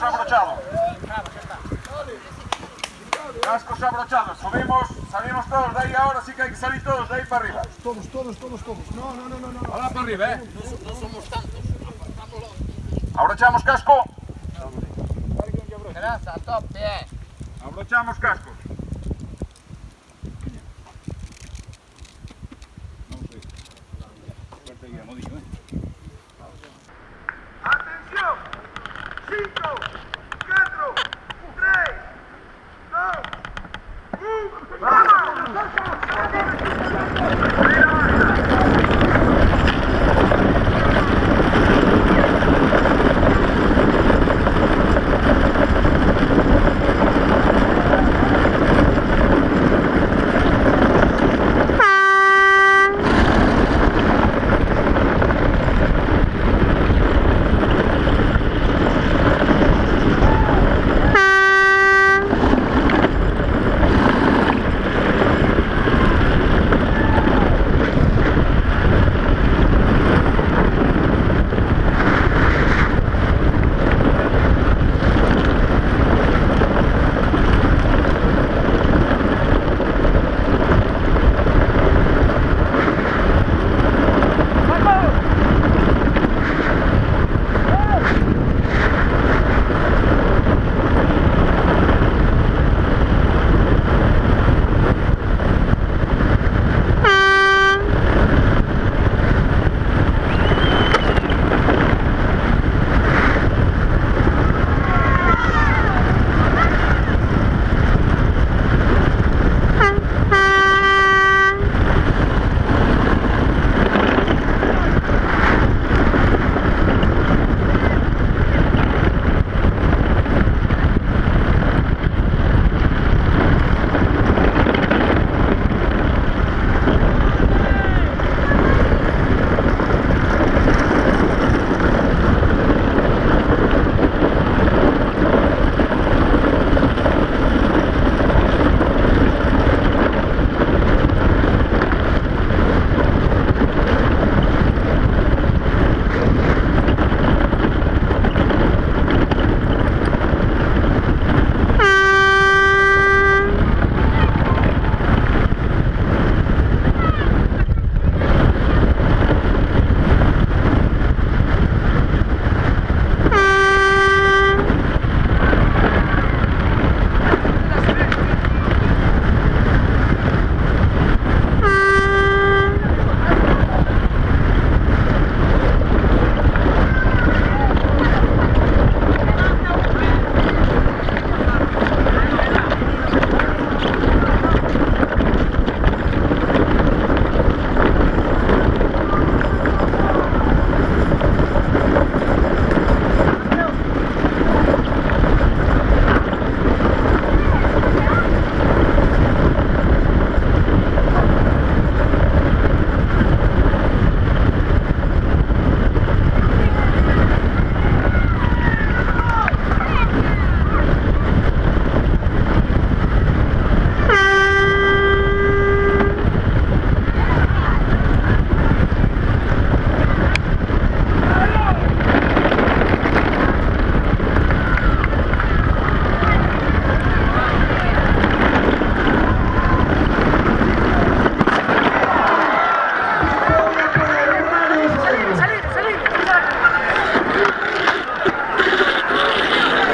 abrochado. Cascos abrochados. Subimos, salimos todos de ahí ahora, sí que hay que salir todos de ahí para arriba. Todos. No. Ahora para arriba, No somos tantos. Abrochamos casco. Gracias, top, bien. Abrochamos cascos. Atención. 5, 4, 3, 2, 1. ¡Vamos!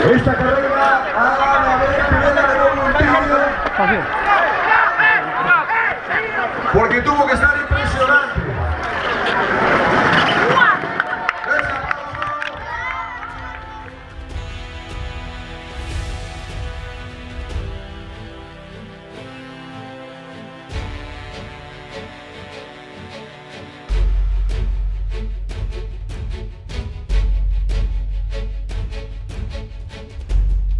Esta carrera ha de haber primera voluntario porque tuvo que estar impresionante.